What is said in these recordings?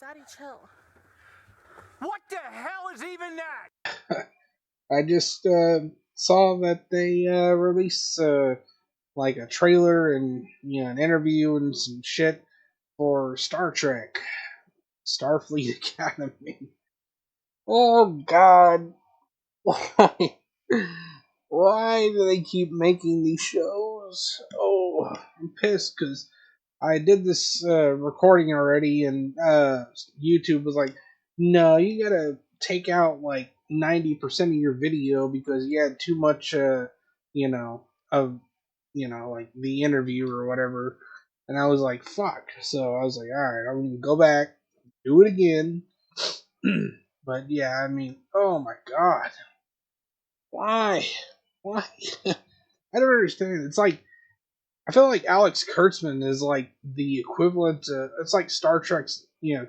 Daddy, chill. What the hell is even that? I just saw that they released like a trailer and an interview and some shit for Star Trek, Starfleet Academy. Oh God, why? Why do they keep making these shows? Oh, I'm pissed because I did this recording already, and YouTube was like, "No, you gotta take out like 90% of your video because you had too much, of like the interview or whatever." And I was like, "Fuck!" So I was like, "All right, I'm gonna go back, do it again." But yeah, I mean, oh my God, why? Why? I don't understand. It's like I feel like Alex Kurtzman is like the equivalent to it's like Star Trek's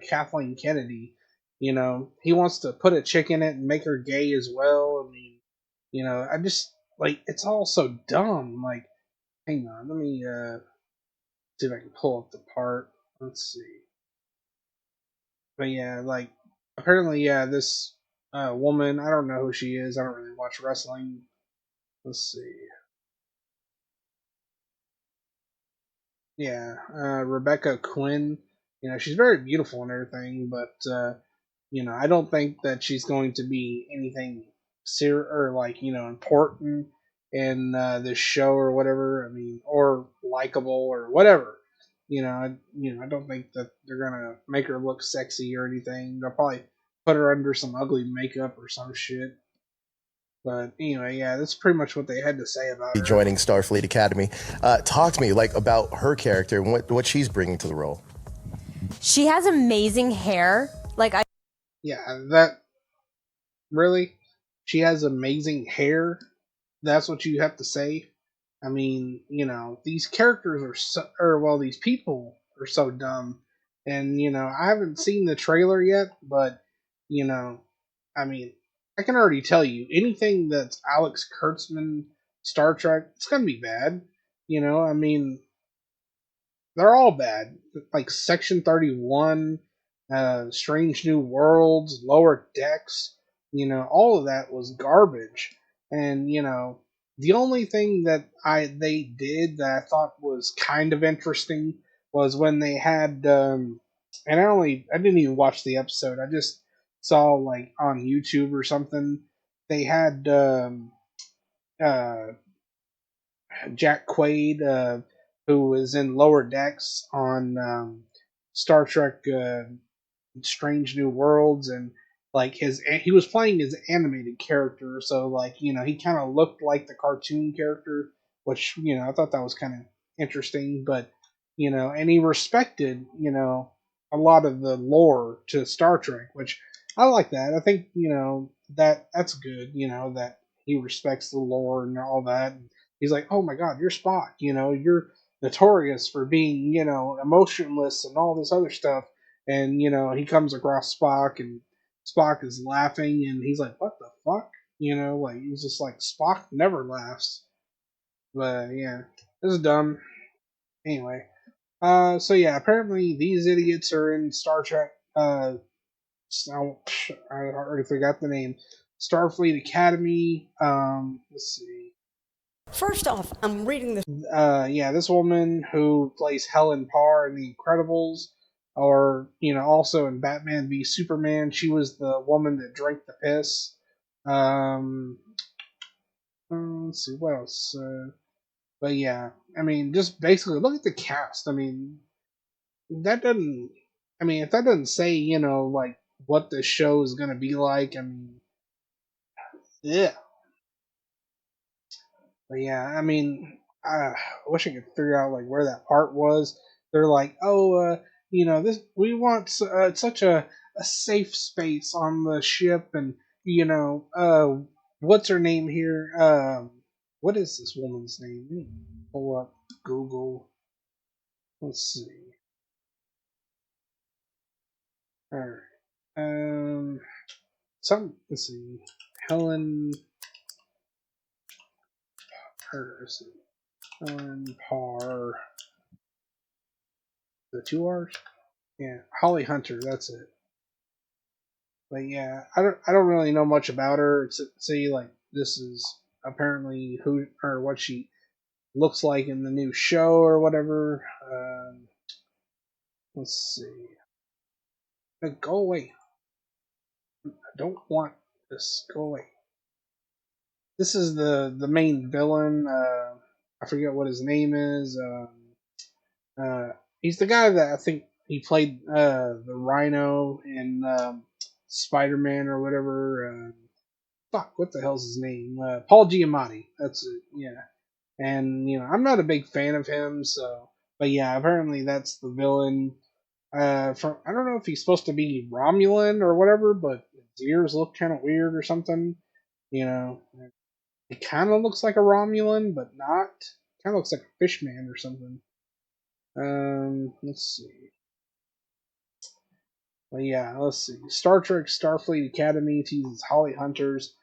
Kathleen Kennedy. He wants to put a chick in it and make her gay as well. I mean, I just like it's all so dumb. Like, hang on, let me see if I can pull up the part. Let's see. But yeah, like apparently, yeah, this woman. I don't know who she is. I don't really watch wrestling. Let's see. Yeah, Rebecca Quinn. She's very beautiful and everything, but I don't think that she's going to be anything or like important in this show or whatever. I mean, or likable or whatever. I don't think that they're gonna make her look sexy or anything. They'll probably put her under some ugly makeup or some shit. But anyway, yeah, that's pretty much what they had to say about her. Joining Starfleet Academy. Talk to me like about her character and what she's bringing to the role. She has amazing hair. Yeah, that really, she has amazing hair. That's what you have to say. I mean, these characters are these people are so dumb. And, I haven't seen the trailer yet, but, I mean, I can already tell you anything that's Alex Kurtzman Star Trek, it's going to be bad. I mean, they're all bad. Like Section 31, Strange New Worlds, Lower Decks, all of that was garbage. And, the only thing that they did that I thought was kind of interesting was when they had and I didn't even watch the episode. I just saw like on YouTube or something. They had uh Jack Quaid, who was in Lower Decks on Star Trek Strange New Worlds, and like he was playing his animated character, so like he kind of looked like the cartoon character, which I thought that was kind of interesting, but and he respected a lot of the lore to Star Trek, which I like that. I think that's good. That he respects the lore and all that. He's like, oh my God, you're Spock. You're notorious for being emotionless and all this other stuff. And he comes across Spock, and Spock is laughing, and he's like, what the fuck? Like he's just like, Spock never laughs. But yeah, this is dumb. Anyway, so yeah, apparently these idiots are in Star Trek. I already forgot the name. Starfleet Academy. Let's see. First off, I'm reading this. Yeah, this woman who plays Helen Parr in The Incredibles, or also in Batman v Superman, she was the woman that drank the piss. Um, let's see what else. But yeah, I mean, just basically look at the cast. I mean, that doesn't. I mean, if that doesn't say like what the show is gonna be like, I mean, yeah. But yeah, I mean, I wish I could figure out like where that part was. They're like, oh, this we want such a safe space on the ship, and what's her name here? What is this woman's name? Let me pull up Google. Let's see. Her, some. Let's see. Helen. Let's see. Helen Parr. The two R's. Yeah, Holly Hunter. That's it. But yeah, I don't really know much about her. See, like this is apparently who or what she looks like in the new show or whatever. Let's see. Go away. I don't want this. Go away. This is the main villain. I forget what his name is. He's the guy that I think he played the Rhino in Spider Man or whatever. Fuck, what the hell's his name? Paul Giamatti. That's it. Yeah. And I'm not a big fan of him. So, but yeah, apparently that's the villain. From I don't know if he's supposed to be Romulan or whatever, but his ears look kind of weird or something. You know, it kind of looks like a Romulan, but not. Kind of looks like a fish man or something. Let's see. Well, yeah, let's see. Star Trek Starfleet Academy teases Holly Hunter's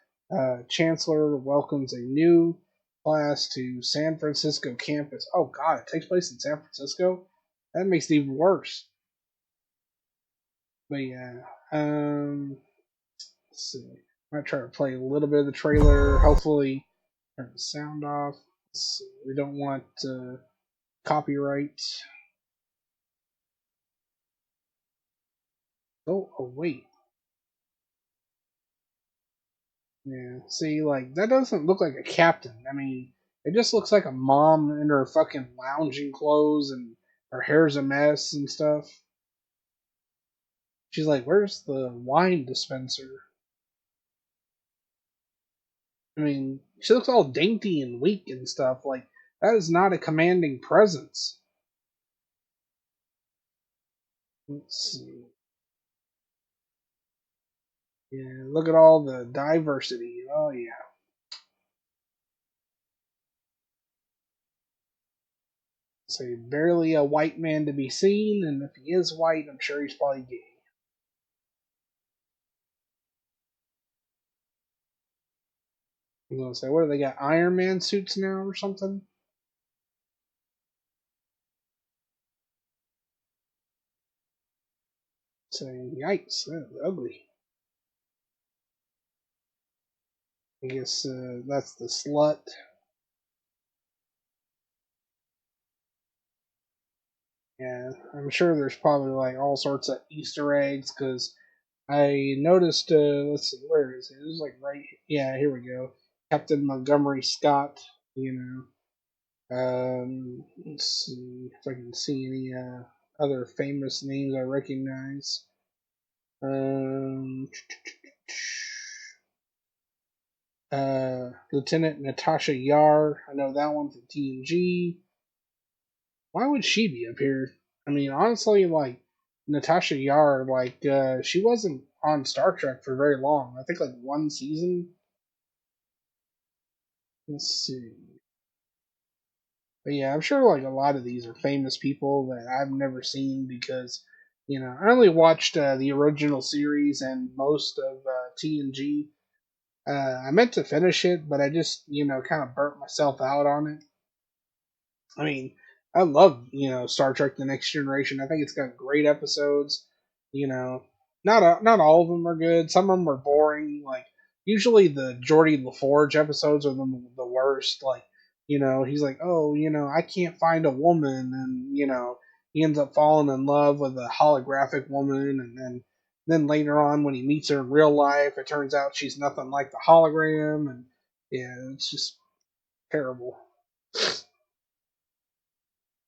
Chancellor welcomes a new class to San Francisco campus. Oh God, it takes place in San Francisco. That makes it even worse. But yeah, let's see. I might try to play a little bit of the trailer. Hopefully, turn the sound off. Let's see. We don't want copyright. Oh, wait. Yeah, see, like, that doesn't look like a captain. I mean, it just looks like a mom in her fucking lounging clothes and her hair's a mess and stuff. She's like, where's the wine dispenser? I mean, she looks all dainty and weak and stuff. Like, that is not a commanding presence. Let's see. Yeah, look at all the diversity. Oh, yeah. So, barely a white man to be seen, and if he is white, I'm sure he's probably gay. I'm gonna say, what do they got? Iron Man suits now or something? So, yikes, that's ugly. I guess that's the slut. Yeah, I'm sure there's probably like all sorts of Easter eggs because I noticed. Let's see, where is it? It was like right. Yeah, here we go. Captain Montgomery Scott. You let's see if I can see any other famous names I recognize. Um, Lieutenant Natasha Yar. I know that one from TNG. Why would she be up here? I mean, honestly, like Natasha Yar, like she wasn't on Star Trek for very long. I think like one season. Let's see. But yeah, I'm sure like a lot of these are famous people that I've never seen because I only watched the original series and most of TNG. I meant to finish it, but I just kind of burnt myself out on it. I mean, I love Star Trek: The Next Generation. I think it's got great episodes. You know, not all of them are good. Some of them are boring. Like usually the Geordie LaForge episodes are the worst. Like he's like, oh, I can't find a woman, and he ends up falling in love with a holographic woman, and then later on when he meets her in real life, it turns out she's nothing like the hologram, and yeah, it's just terrible.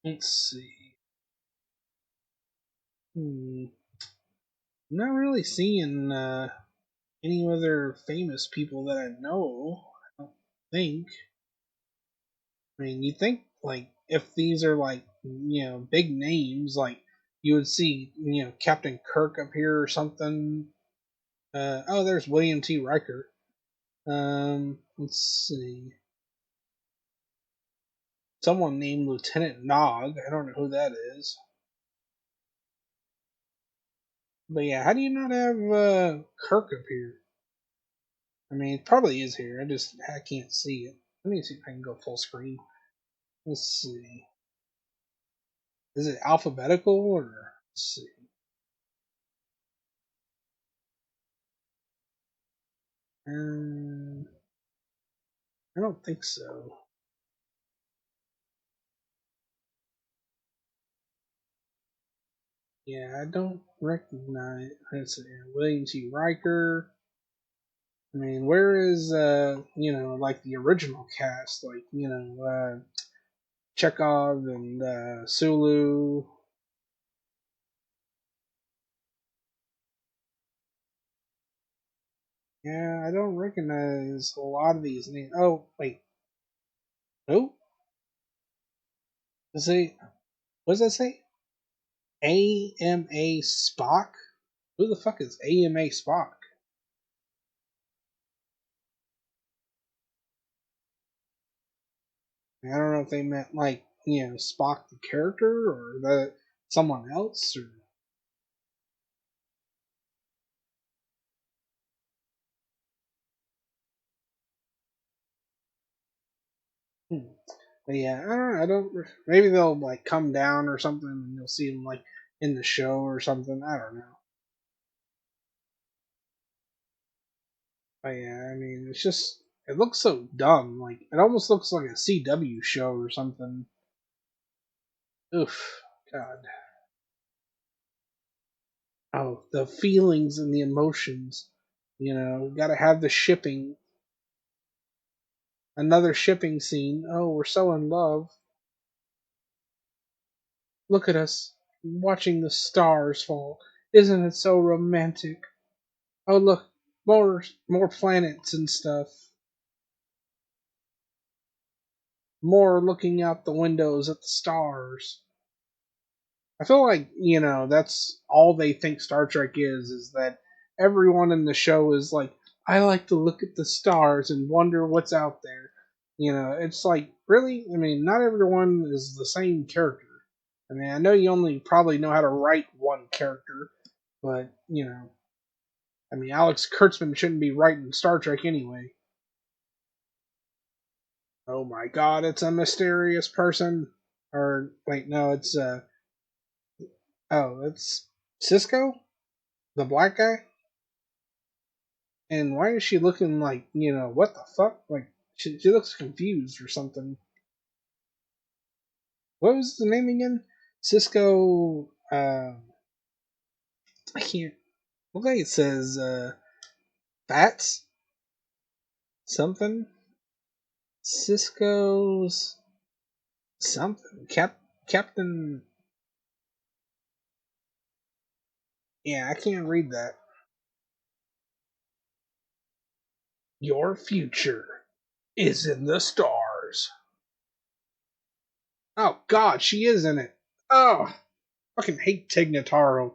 Let's see. Hmm. Not really seeing any other famous people that I know. I don't think. I mean, you think like if these are like big names, like you would see Captain Kirk up here or something. Oh, there's William T. Riker. Let's see. Someone named Lieutenant Nog. I don't know who that is. But yeah, how do you not have Kirk up here? I mean, it probably is here. I can't see it. Let me see if I can go full screen. Let's see. Is it alphabetical or let's see? I don't think so. Yeah, I don't recognize. Let's see, William T. Riker. I mean, where is like the original cast, like Chekhov and Sulu. Yeah, I don't recognize a lot of these names. Oh wait, no. Does it? What does that say? AMA Spock. Who the fuck is AMA Spock? I don't know if they meant like Spock the character or that someone else or. Hmm. But yeah, I don't know. I don't. Maybe they'll like come down or something, and you'll see them like in the show or something. I don't know. But yeah, I mean, it's just it looks so dumb. Like it almost looks like a CW show or something. Oof, God. Oh, the feelings and the emotions. Gotta have the shipping. Another shipping scene. Oh, we're so in love. Look at us watching the stars fall. Isn't it so romantic? Oh, look, more planets and stuff. More looking out the windows at the stars. I feel like, that's all they think Star Trek is that everyone in the show is like, I like to look at the stars and wonder what's out there. It's like, really? I mean, not everyone is the same character. I mean, I know you only probably know how to write one character, but, I mean, Alex Kurtzman shouldn't be writing Star Trek anyway. Oh my god, it's a mysterious person. Or, wait, no, it's Cisco? The black guy? And why is she looking like, what the fuck? Like, she looks confused or something. What was the name again? Cisco, I can't, look like it says, Bats? Something? Cisco's, something. Captain, yeah, I can't read that. Your future is in the stars. Oh god, she is in it. Oh, fucking hate Tignataro.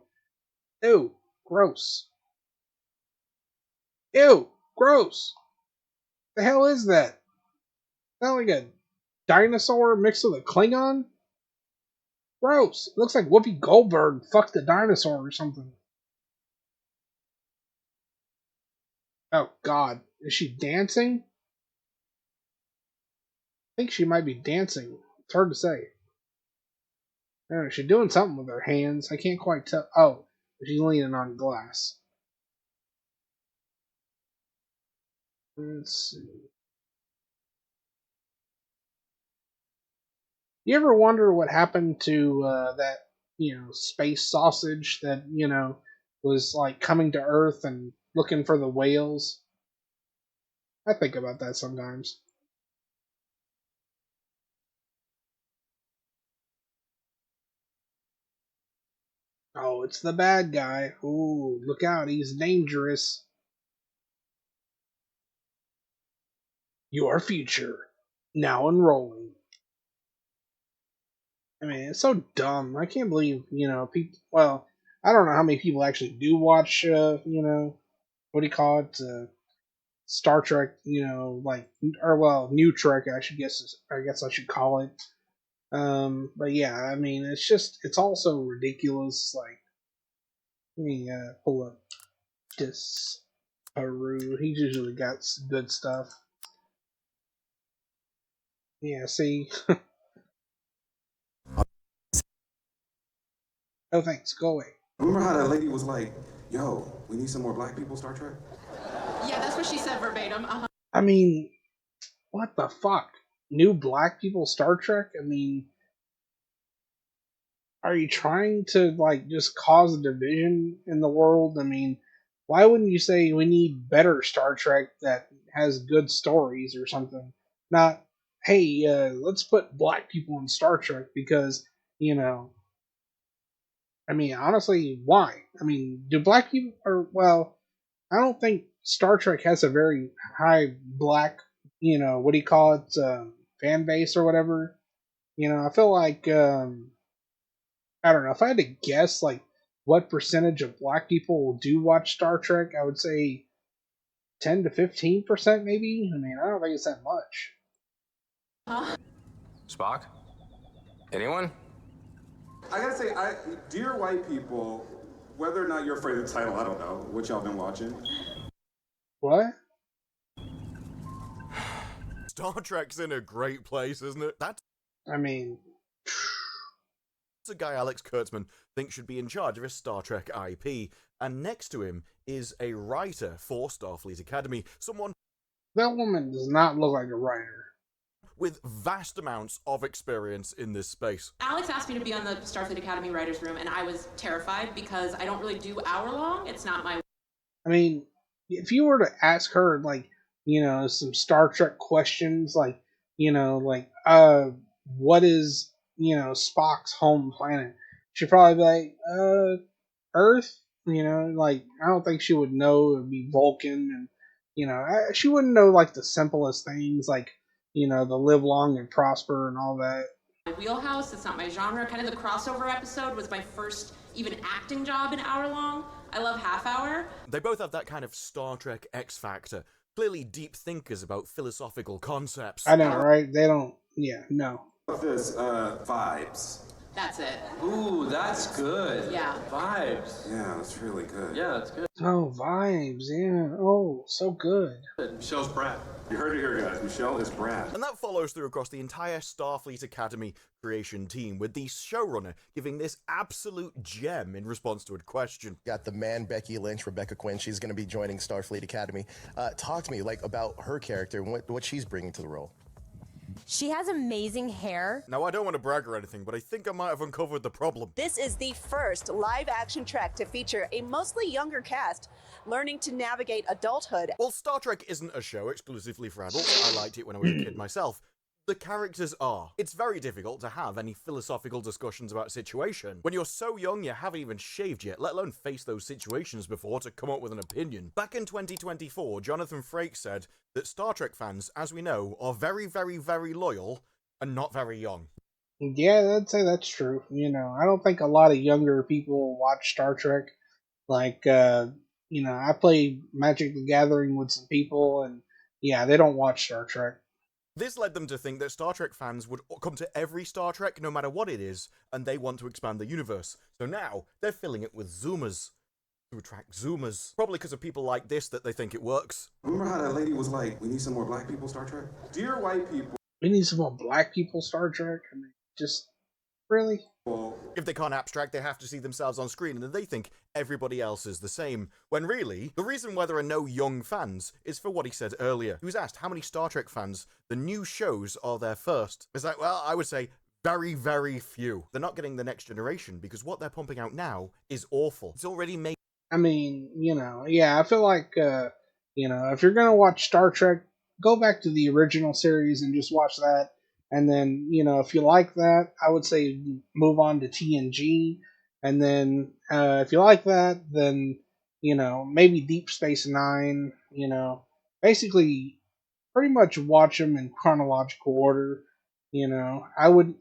Ew, gross. Ew, gross. The hell is that? Not like a dinosaur mixed with a Klingon? Gross. It looks like Whoopi Goldberg fucked a dinosaur or something. Oh god, is she dancing? I think she might be dancing. It's hard to say. I don't know, she's doing something with her hands. I can't quite tell. Oh, she's leaning on glass. Let's see. You ever wonder what happened to that space sausage that was like coming to Earth and looking for the whales? I think about that sometimes. Oh, it's the bad guy. Ooh, look out, he's dangerous. Your future now enrolling. I mean, it's so dumb. I can't believe people. Well, I don't know how many people actually do watch. What do you call it? Star Trek, like or well, New Trek, I guess I should call it. But yeah, I mean, it's also ridiculous. Like, let me pull up this Peru. He's usually got some good stuff. Yeah, see. Oh, thanks. Go away. Remember how that lady was like, "Yo, we need some more black people, Star Trek." Yeah, that's what she said verbatim. I mean, what the fuck? New black people Star Trek? I mean, are you trying to like just cause a division in the world? I mean, why wouldn't you say we need better Star Trek that has good stories or something? Not, hey, let's put black people in Star Trek because you know. I mean, honestly, why? I mean, do black people or well, I don't think Star Trek has a very high black, what do you call it, fan base or whatever. I feel like I don't know if I had to guess like what percentage of black people do watch Star Trek. I would say 10 to 15%, maybe. I mean, I don't think it's that much. Spock? Anyone? I gotta say, dear white people, whether or not you're afraid of the title, I don't know what y'all been watching. What? Star Trek's in a great place, isn't it? That's I mean, a guy Alex Kurtzman thinks should be in charge of a Star Trek IP, and next to him is a writer for Starfleet Academy, someone that woman does not look like a writer. with vast amounts of experience in this space. Alex asked me to be on the Starfleet Academy writers' room, and I was terrified because I don't really do hour-long. It's not my... I mean, if you were to ask her, like, some Star Trek questions, like, what is, Spock's home planet? She'd probably be like, Earth? Like, I don't think she would know it would be Vulcan, and, she wouldn't know, like, the simplest things, like, the live long and prosper and all that. My wheelhouse, it's not my genre. Kind of the crossover episode was my first even acting job in hour-long. I love half-hour. They both have that kind of Star Trek X factor. Clearly deep thinkers about philosophical concepts. I know, right? They don't, no. This, vibes. That's it. Ooh, that's good. Yeah. Vibes. Yeah, that's really good. Yeah, that's good. Oh, vibes, yeah. Oh, so good. Michelle's Brad. You heard it here, guys. Michelle is Brad. And that follows through across the entire Starfleet Academy creation team, with the showrunner giving this absolute gem in response to a question. Got the man Becky Lynch, Rebecca Quinn. She's going to be joining Starfleet Academy. Talk to me like about her character and what she's bringing to the role. She has amazing hair. Now, I don't want to brag or anything, but I think I might have uncovered the problem. This is the first live-action Trek to feature a mostly younger cast learning to navigate adulthood. While Star Trek isn't a show exclusively for adults, I liked it when I was a kid myself, the characters are. It's very difficult to have any philosophical discussions about a situation when you're so young you haven't even shaved yet, let alone face those situations before to come up with an opinion. Back in 2024, Jonathan Frakes said that Star Trek fans, as we know, are very, very, very loyal and not very young. Yeah, I'd say that's true. I don't think a lot of younger people watch Star Trek. Like, I play Magic the Gathering with some people, and yeah, they don't watch Star Trek. This led them to think that Star Trek fans would come to every Star Trek, no matter what it is, and they want to expand the universe. So now, they're filling it with Zoomers. To attract Zoomers. Probably because of people like this that they think it works. Remember how that lady was like, we need some more black people Star Trek? Dear white people. We need some more black people Star Trek? I mean, just, really? If they can't abstract, they have to see themselves on screen, and then they think everybody else is the same. When really, the reason why there are no young fans is for what he said earlier. He was asked how many Star Trek fans the new shows are there first. It's like, well, I would say very, very few. They're not getting the next generation because what they're pumping out now is awful. It's already made. I mean, I feel like, if you're gonna watch Star Trek, go back to the original series and just watch that. And then, if you like that, I would say move on to TNG. And then, if you like that, then, maybe Deep Space Nine, basically pretty much watch them in chronological order. I wouldn't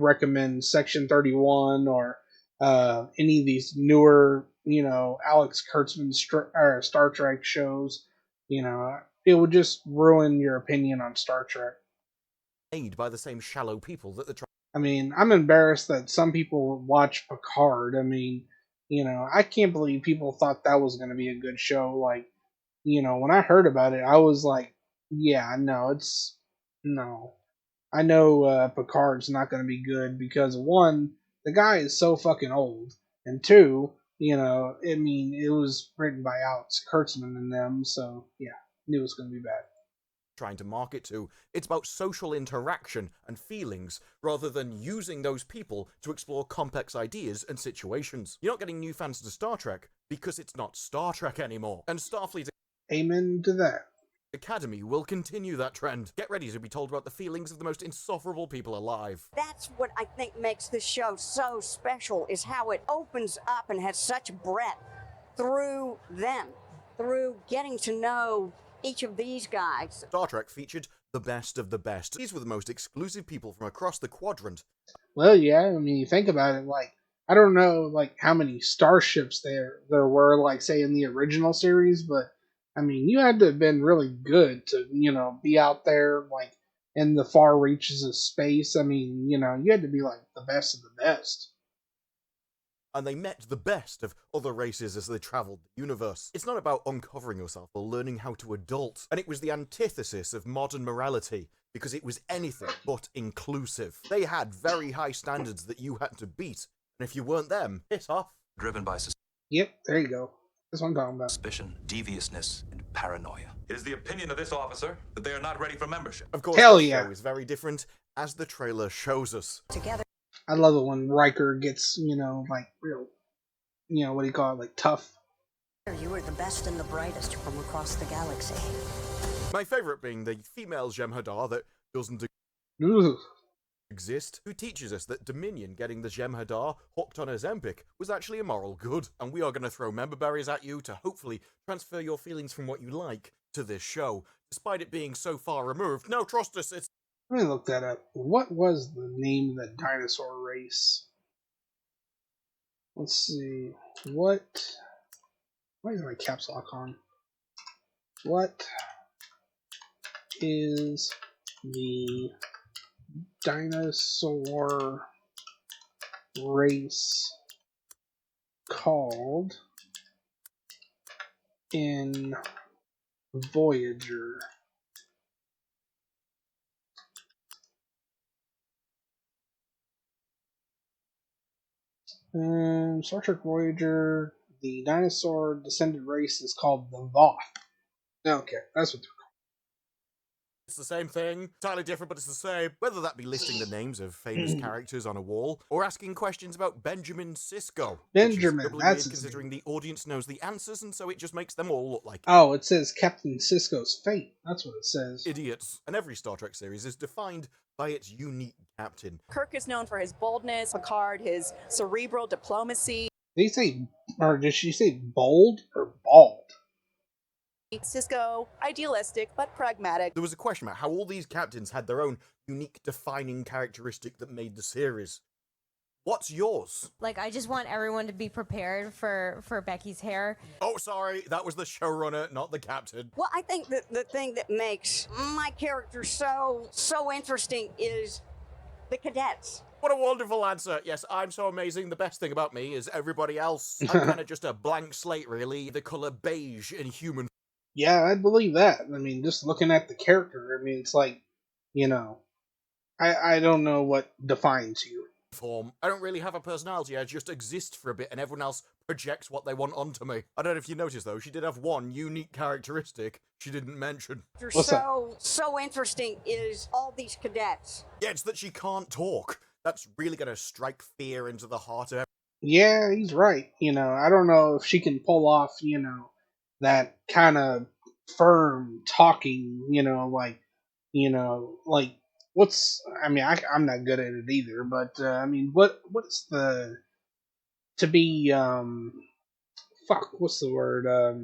recommend Section 31 or, any of these newer, Alex Kurtzman Star Trek shows. It would just ruin your opinion on Star Trek. Made by the same shallow people that the. I mean, I'm embarrassed that some people watch Picard. I mean, I can't believe people thought that was going to be a good show. Like, when I heard about it, I was like, yeah, no. I know Picard's not going to be good because, one, the guy is so fucking old. And two, I mean, it was written by Alex Kurtzman and them, so yeah, knew it was going to be bad. Trying to market to. It's about social interaction and feelings, rather than using those people to explore complex ideas and situations. You're not getting new fans to Star Trek because it's not Star Trek anymore. And Starfleet Amen to that. Academy will continue that trend. Get ready to be told about the feelings of the most insufferable people alive. That's what I think makes this show so special, is how it opens up and has such breadth through them, through getting to know each of these guys. Star Trek featured the best of the best. These were the most exclusive people from across the quadrant. Well, yeah, I mean, you think about it, like, I don't know, like, how many starships there were, like, say, in the original series, but, I mean, you had to have been really good to, be out there, like, in the far reaches of space. I mean, you had to be, like, the best of the best. And they met the best of other races as they travelled the universe. It's not about uncovering yourself or learning how to adult, and it was the antithesis of modern morality, because it was anything but inclusive. They had very high standards that you had to beat, and if you weren't them, piss off. Driven by Yep, there you go. That's what I'm talking about. suspicion, deviousness, and paranoia. It is the opinion of this officer that they are not ready for membership. Of course, Hell the yeah. show is very different, as the trailer shows us. Together. I love it when Riker gets, like, real, what do you call it, like, tough. You are the best and the brightest from across the galaxy. My favourite being the female Jem'Hadar that doesn't Ooh. exist, who teaches us that Dominion getting the Jem'Hadar hooked on Ozempic was actually a moral good, and we are going to throw member berries at you to hopefully transfer your feelings from what you like to this show, despite it being so far removed. No, trust us, it's... Let me look that up. What was the name of the dinosaur race? Let's see. Why is my caps lock on? What is the dinosaur race called in Voyager? Star Trek Voyager, the dinosaur descended race is called the Voth. Okay, that's what they're called. It's the same thing, entirely different, but it's the same. Whether that be listing the names of famous characters on a wall, or asking questions about Benjamin Sisko. Benjamin, which is doubly that's weird his considering the audience knows the answers, and so it just makes them all look like Oh, it says Captain Sisko's fate. That's what it says. idiots. And every Star Trek series is defined by its unique captain. Kirk is known for his boldness, Picard, his cerebral diplomacy. Did he say, or did she say bold or bald? Sisko, idealistic but pragmatic. There was a question about how all these captains had their own unique defining characteristic that made the series. What's yours? Like, I just want everyone to be prepared for Becky's hair. Oh, sorry, that was the showrunner, not the captain. Well, I think that the thing that makes my character so interesting is the cadets. What a wonderful answer. Yes, I'm so amazing. The best thing about me is everybody else. I'm kind of just a blank slate, really. The color beige in human Yeah, I believe that. I mean, just looking at the character, I mean, it's like, I don't know what defines you. form. I don't really have a personality. I just exist for a bit and everyone else projects what they want onto me. I don't know if you noticed, though, she did have one unique characteristic she didn't mention. What's that? So interesting is all these cadets. Yeah, it's that she can't talk. That's really going to strike fear into the heart of Yeah, he's right. I don't know if she can pull off, that kind of firm talking, like what's, I mean, I'm not good at it either, but, I mean, what's to be, what's the word, I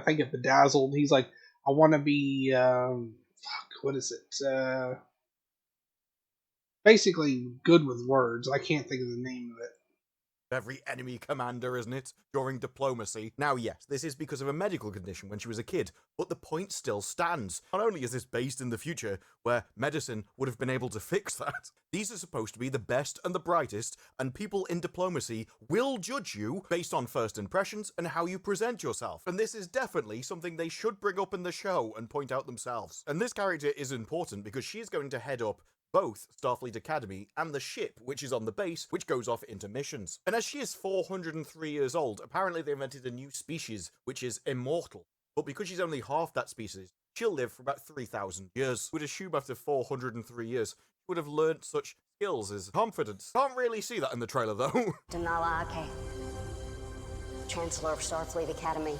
think of bedazzled. He's like, I want to be, what is it, basically good with words. I can't think of the name of it. every enemy commander, isn't it? During diplomacy. Now, yes, this is because of a medical condition when she was a kid, but the point still stands. Not only is this based in the future, where medicine would have been able to fix that, these are supposed to be the best and the brightest, and people in diplomacy will judge you based on first impressions and how you present yourself. And this is definitely something they should bring up in the show and point out themselves. And this character is important because she is going to head up both Starfleet Academy and the ship, which is on the base, which goes off into missions. And as she is 403 years old, apparently they invented a new species, which is immortal. But because she's only half that species, she'll live for about 3,000 years. Would assume after 403 years, she would have learned such skills as confidence. Can't really see that in the trailer, though. Denala Ake, Chancellor of Starfleet Academy.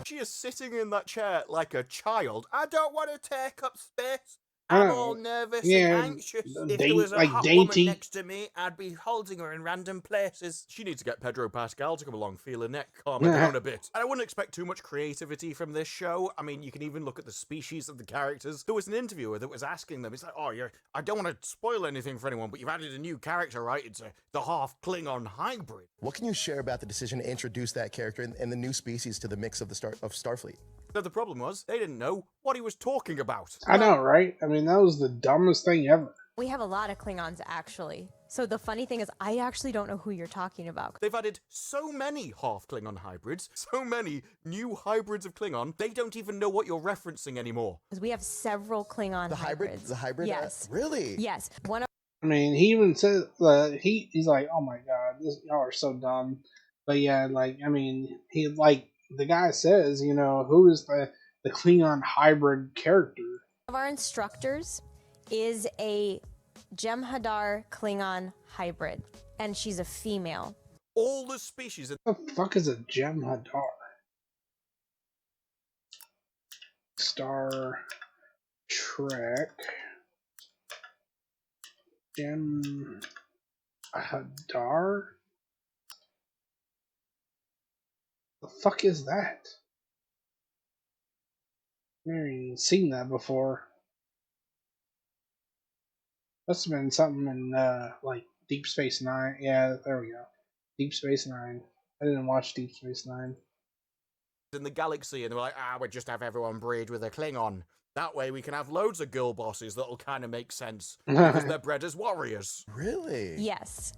She is sitting in that chair like a child. I don't want to take up space. I I'm don't all know. nervous Yeah, and anxious. If date- there was a like hot dainty. woman next to me, I'd be holding her in random places. She needs to get Pedro Pascal to come along, feel her neck, calm her down a bit. And I wouldn't expect too much creativity from this show. I mean, you can even look at the species of the characters. There was an interviewer that was asking them, it's like, oh, I don't want to spoil anything for anyone, but you've added a new character, right? It's the half Klingon hybrid. What can you share about the decision to introduce that character and the new species to the mix of Starfleet? So the problem was, they didn't know what he was talking about. I know, right? I mean, that was the dumbest thing ever. We have a lot of Klingons, actually. So the funny thing is, I actually don't know who you're talking about. They've added so many half Klingon hybrids, so many new hybrids of Klingon, they don't even know what you're referencing anymore. Because we have several Klingon hybrids. The hybrid? Yes. Really? Yes. One of I mean, he even said he's like, oh my god, y'all are so dumb. But yeah, like, I mean, he like the guy says, you know, who is the Klingon hybrid character? our instructors is a Jem'Hadar Klingon hybrid, and she's a female. All the species. What the fuck is a Jem'Hadar? Star Trek Jem'Hadar? The fuck is that? I've never even seen that before. Must have been something in like Deep Space Nine. Yeah, there we go. Deep Space Nine. I didn't watch Deep Space Nine. In the galaxy, and they were like, we'll just have everyone breed with a Klingon. That way we can have loads of girl bosses that'll kind of make sense because they're bred as warriors. Really? Yes.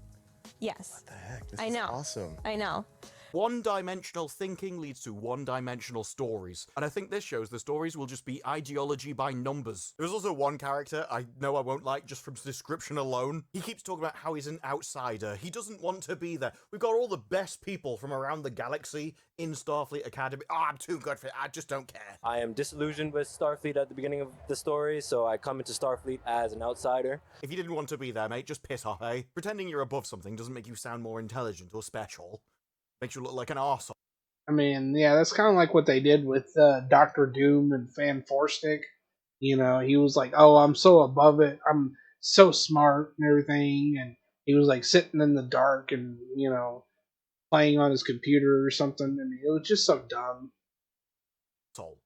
Yes. What the heck? This I is know. awesome. I know. One-dimensional thinking leads to one-dimensional stories, and I think this shows the stories will just be ideology by numbers. There's also one character I know I won't like just from description alone. He keeps talking about how he's an outsider. He doesn't want to be there. We've got all the best people from around the galaxy in Starfleet Academy. I'm too good for it. I just don't care. I am disillusioned with Starfleet at the beginning of the story, so I come into Starfleet as an outsider. If you didn't want to be there, mate, just piss off, eh? Pretending you're above something doesn't make you sound more intelligent or special. Makes you look like an arsehole. I mean, yeah, that's kind of like what they did with Doctor Doom and Fan Forstick. You know, he was like, "Oh, I'm so above it. I'm so smart and everything," and he was like sitting in the dark and playing on his computer or something. I mean, it was just so dumb.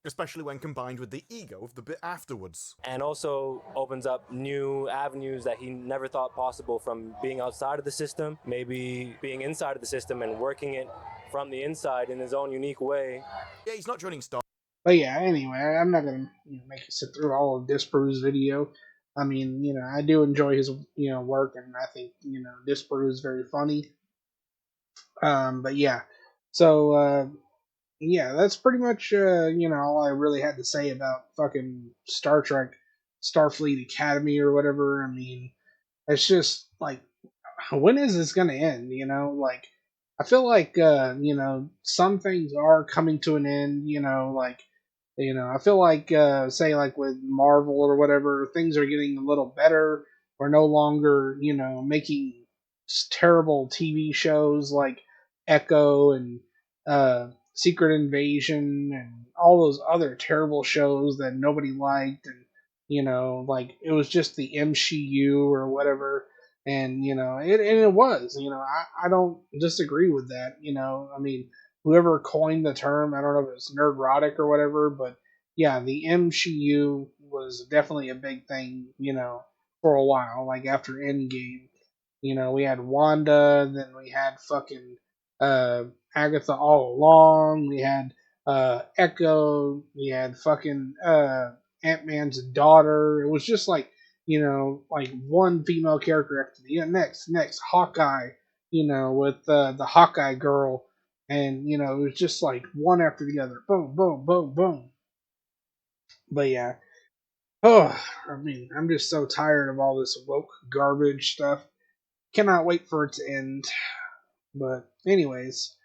Especially when combined with the ego of the bit afterwards. And also opens up new avenues that he never thought possible from being outside of the system, maybe being inside of the system and working it from the inside in his own unique way. Yeah, he's not joining Star. But yeah, anyway, I'm not gonna make you sit through all of Disparu's video. I mean, I do enjoy his work, and I think Disparu is very funny. But yeah, so. Yeah, that's pretty much all I really had to say about fucking Star Trek, Starfleet Academy or whatever. I mean, it's just like, when is this gonna end? Like, I feel like some things are coming to an end. I feel like say like with Marvel or whatever, things are getting a little better. We're no longer making terrible TV shows like Echo and Secret Invasion and all those other terrible shows that nobody liked, and like it was just the MCU or whatever, and it was, I don't disagree with that. I mean, whoever coined the term, I don't know if it's nerdrotic or whatever, but yeah, the MCU was definitely a big thing, for a while, like after Endgame. We had Wanda, then we had fucking Agatha all along. We had Echo. We had fucking Ant-Man's daughter. It was just like like one female character after the next Hawkeye. With the Hawkeye girl, and it was just like one after the other. Boom, boom, boom, boom. But yeah, Oh, I mean, I'm just so tired of all this woke garbage stuff. Cannot wait for it to end. But anyways,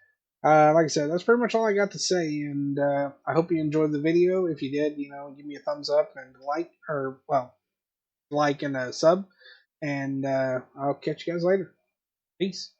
like I said, that's pretty much all I got to say, and I hope you enjoyed the video. If you did, give me a thumbs up and like and a sub, and I'll catch you guys later. Peace.